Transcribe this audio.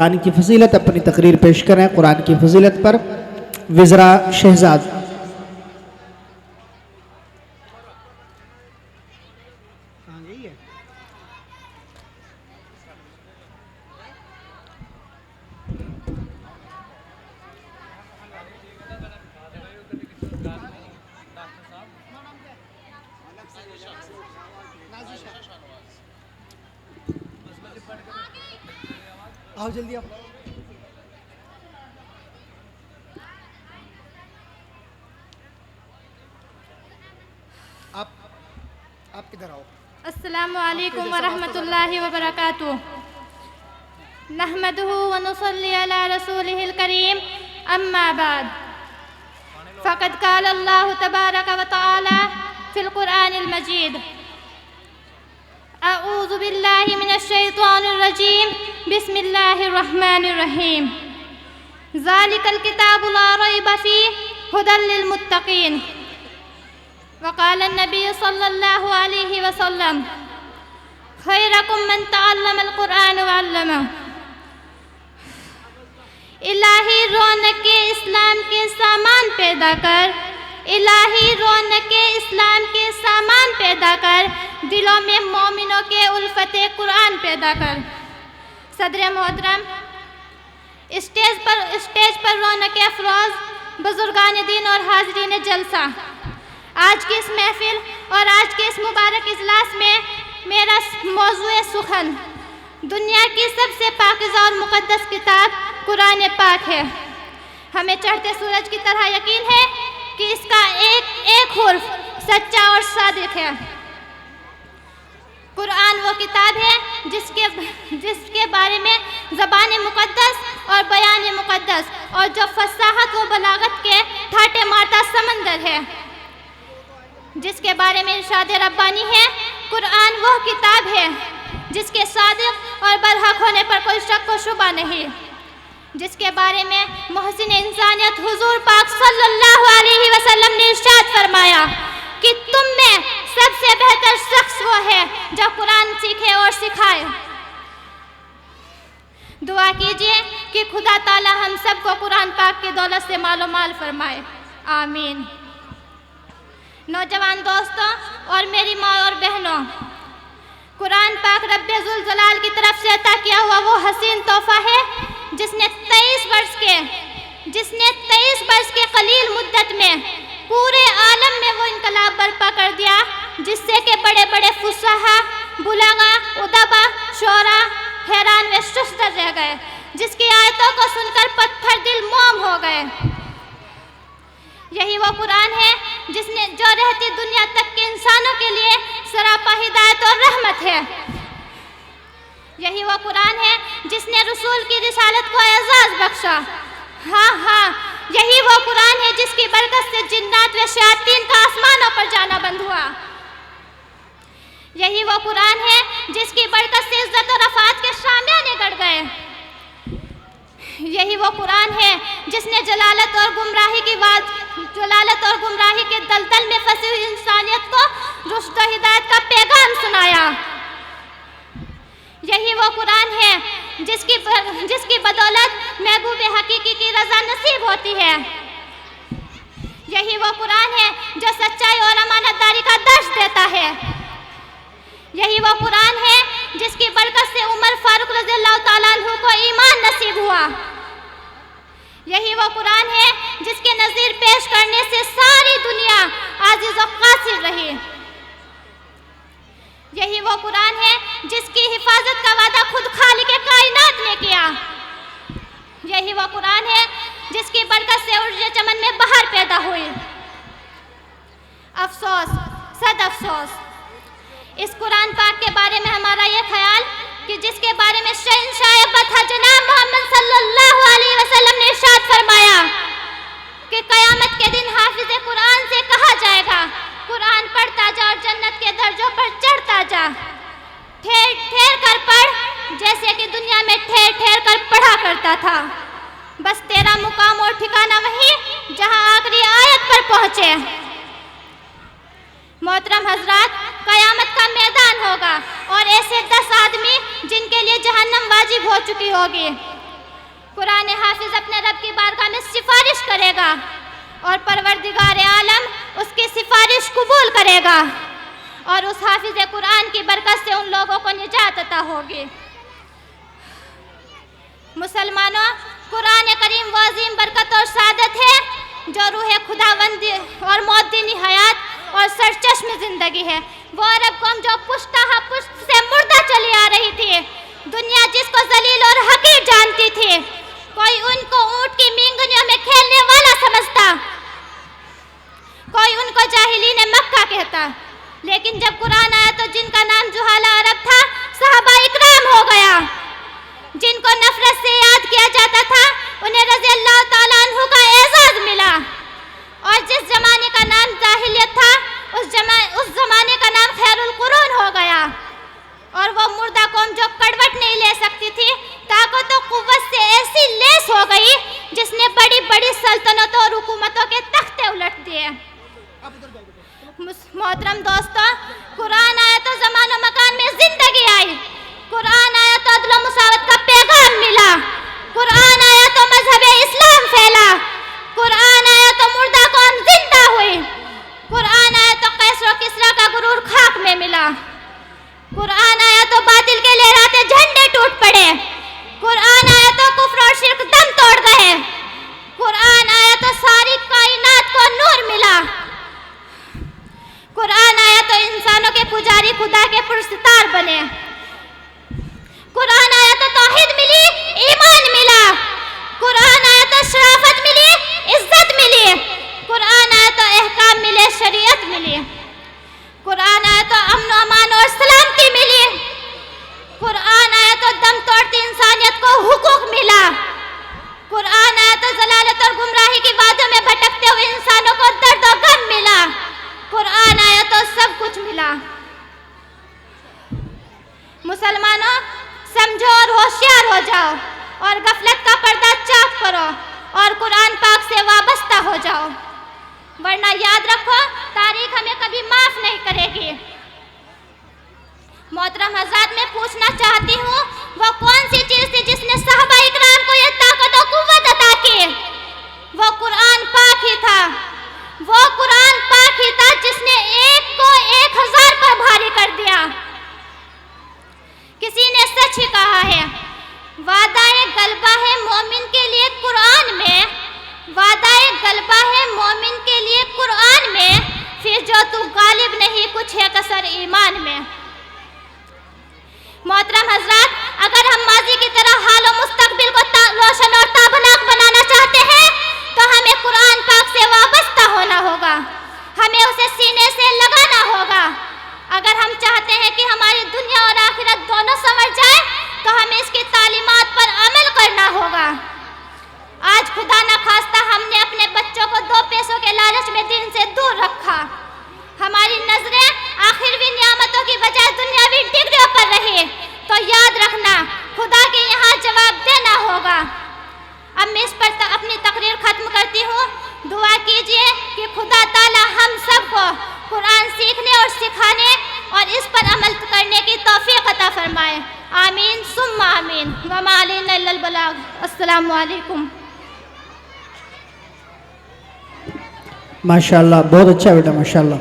कुरान की फजीलत अपनी तकरीर पेश करें। कुरान की फजीलत पर विज़रा शहजाद। आओ जल्दी आओ। आप किधर आओ। अस्सलामु अलैकुम व रहमतुल्लाहि व बरकातुहू। नहमदुहु व नुसल्ली अला रसूलिहिल करीम, अम्मा बाद। फ़क़द क़ाल अल्लाहु तबारक व तआला फ़िल क़ुरआनिल मजीद, अऊज़ु बिल्लाहि मिनश शैतानिर रजीम, बिस्मिल्लाहिर रहमानिर रहीम। ज़ालिकल किताबु ला रैब फ़ीहि हुदल लिल मुत्तक़ीन। वक़ाल नबी सल्लल्लाहु अलैहि वसल्लम, खैरुकुम मन तअल्लमल क़ुरआन व अल्लमह। इलाही रौनक इस्लाम के सामान पैदा कर, इलाही रौनक इस्लाम के सामान पैदा कर, दिलों में मोमिनों के उल्फते कुरान पैदा कर। सदर मोहतरम, स्टेज पर रौनक अफरोज बुजुर्गान दीन और हाज़रीन जलसा, आज की इस महफिल और आज के इस मुबारक इजलास में मेरा मौज़ूए सुखन दुनिया की सबसे पाकीज़ा और मुक़द्दस किताब कुरान पाक है। हमें चढ़ते सूरज की तरह यकीन है कि इसका एक एक हुर्फ सच्चा और सादिक है। कुरान वो किताब है जिसके बारे में ज़बान मुक़द्दस और बयान मुक़द्दस और जो फसाहत व बलागत के ठाटे मारता समंदर है, जिसके बारे में इरशाद रब्बानी है, कुरान वह किताब है जिसके सादिक और बरहक होने पर कोई शक व शुबा नहीं, जिसके बारे में मोहसिन इंसानियत हुजूर पाक सल्लल्लाहु अलैहि वसल्लम ने इरशाद फरमाया कि तुम में सबसे बेहतर शख्स वो है जो कुरान सीखे और सिखाए। दुआ कीजिए कि खुदा ताला हम सबको कुरान पाक की दौलत से मालोमाल फरमाए, आमीन। नौजवान दोस्तों और मेरी माँ और बहनों, कुरान पाक रब्बे जुल जलाल की तरफ से अता किया हुआ वो हसीन तोहफा है जिसने 23 वर्ष के कलील मुद्दत में पूरे आलम में वो इनकलाब बर्पा कर दिया, जिससे कि बड़े बड़े फुस्साहा, बुलागा, उदबा, शोरा हैरान व शुस्तर रह गए, जिसकी आयतों को सुनकर पत्थर दिल मोम हो गए। यही वो कुरान है जिसने जो रहती दुनिया तक के इंसानों के लिए सरापा हिदायत और रहमत है। यही वो कुरान है जिसने रसूल की रिसालत को एजाज बख्शा। हाँ, यही वो कुरान है जिसकी बरकत से जिन्नात व शयातीन का आसमानों पर जाना बंद हुआ। यही वो कुरान है जिसकी बरकत से इज्जत और रफ़ात के शामियाने गढ़ गए। यही वो कुरान है जिसने जलालत और गुमराही के दलदल में फंसी हुई इंसानियत को रुश्द व हिदायत का पैगाम सुनाया। यही वो कुरान है जिसकी बदौलत महबूब हकीकी की रज़ा नसीब होती है। यही वो कुरान है जो सच्चाई और अमानतदारी का दर्श देता है। यही वो कुरान है जिसकी बरकत से उमर फारूक रज़ियल्लाहु ताला अन्हु को ईमान नसीब हुआ। यही वो कुरान है जिसके नज़ीर पेश करने से सारी दुनिया आजिज़ व क़ासिर रही। यही वो कुरान है जिसकी हिफाजत का वादा खुद खालिक कायनात ने किया। यही वो कुरान है जिसकी बरकत से उर्ज चमन में बहार पैदा हुई। अफसोस, सद अफसोस, इस कुरान पाक के बारे में हमारा ये ख्याल कि जिसके बारे में शहंशाह बथा जनाब मोहम्मद सल्लल्लाहु अलैहि वसल्लम ने इरशाद फरमाया कि क़यामत के दिन हाफिज़ कुरान से कहा जाएगा, कुरान पढ़ता जा और जन्नत के दर्जों पर चढ़ता जा, ठहर ठहर कर पढ़ जैसे कि दुनिया में ठहर ठहर कर पढ़ा करता था। बस तेरा मुकाम और ठिकाना वही जहां आखिरी आयत पर पहुंचे। मोहतरम हजरात, क़यामत का मैदान होगा और ऐसे 10 आदमी जिनके लिए जहन्नम वाजिब हो चुकी होगी, कुरान हाफिज अपने रब की बारगाह में सिफारिश करेगा और परवरदिगार आलम उसकी सिफारिश कबूल करेगा और उस हाफिज कुरान की बरकत से उन लोगों को निजात अता होगी। मुसलमानों, कुरान करीम वो अजीम बरकत और सादत है जो रूह खुदावंदी और मौदीनी हयात और सरचश्म जिंदगी है। वो अरब कौम जो पुश्त से मुर्दा चली आ रही थी, दुनिया जिसको जलील और हकीर जानती थी, कोई उनको ऊंट की मींगनियों में खेलने वाला समझता, कोई उनको जाहिलीन मक्का कहता। लेकिन जब कुरान आया तो जिनका नाम जुहाला अरब था, सहाबा इकराम हो गया। जिनको नफरत से याद किया जाता था, उन्हें रज़ी अल्लाह ताला अन्हु का एजाज मिला। और जिस जमाने का नाम जाहिलियत था, उस जमाने का नाम खैरुल कुरून हो गया। और वो मुर्दा कौम जो कड़वट नहीं ले सकती थी, ताकत और कुव्वत से ऐसी लेस हो गई जिसने बड़ी बड़ी सल्तनतों और हुकूमतों के तख्ते उलट दिए। मोहतरम दोस्तों, कुरान आया तो ज़मान और मकान में जिंदगी आई। कुरान आया तो अदल और मुसावत का पैगाम मिला। कुरान आया तो मजहब इस्लाम फैला। कुरान आया तो मुर्दा कौम जिंदा हुई। कुरान आया तो कैसर किसरा का गुरूर खाक में मिला। कुरान आया तो बातिल के लहराते झंडे टूट पड़े। कुरान आया तो कुफ्र और शिर्क दम तोड़ गए। कुरान आया तो सारी कायनात को नूर मिला। कुरान आया तो इंसानों के पुजारी खुदा के पुरस्तार बने। कुरान आया तो तौहीद मिली, ईमान मिला। कुरान आया तो शराफत मिली, इज्जत मिली। कुरान आया तो अहकाम मिले, शरीयत मिली। कुरान आया तो अमन अमान और सलामती मिली। कुरान आया तो दम तोड़ती इंसानियत को हुकूक मिला। कुरान आया तो जलालत और गुमराही की वादों में भटकते हुए इंसानों को दर्द और गम मिला। कुरान आया तो सब कुछ मिला। मुसलमानों, समझो और होशियार हो जाओ और गफलत का पर्दा चाक करो और कुरान पाक से वाबस्ता हो जाओ, वरना याद रखो तारीख हमें कभी माफ नहीं करेगी। मोहतरम हज़रात, मैं पूछना चाहती हूँ, वो कौन सी चीज़ थी जिसने सहाबा इकराम को ये ताकत और कुव्वत अता की? वो कुरान पाक ही था। वो कुरान पाक ही था जिसने एक को 1000 पर भारी कर दिया। किसी ने सच ही कहा है, वादाए गलबा है मोमिन के लिए कुरान में, वादाए गलबा है मोमिन के लिए कुरान में, फिर जो तू गालिब नहीं कुछ है कसर ईमान में। मोहतरम हजरात, अगर हम माजी की तरह हाल और मुस्तकबिल को रोशन और ताबनाक बनाना चाहते हैं तो हमें कुरान पाक से वाबस्ता होना होगा, हमें उसे सीने से लगाना होगा। अगर हम चाहते हैं कि हमारी दुनिया और आखिरत दोनों संवर जाए तो हमें इसकी तालीमात पर अमल करना होगा। आज खुदा न खास्ता हमने अपने बच्चों को 2 पैसों के लालच में दीन से दूर रखा। हमारी नजरें आखिरवी नियामतों की बजाय दुनियावी डिग्रियों पर रही, तो याद रखना खुदा के यहाँ जवाब देना होगा। अब मैं इस पर अपनी तकरीर खत्म करती हूँ। दुआ कीजिए कि खुदा ताला हम सबको कुरान सीखने और सिखाने और इस पर अमल करने की तौफीक अता फरमाए। आमीन सुम्मा आमीन। वमा अलैना इल्लल बलाग। अस्सलामु अलैकुम। माशाअल्लाह, बहुत अच्छा बेटा, माशाअल्लाह।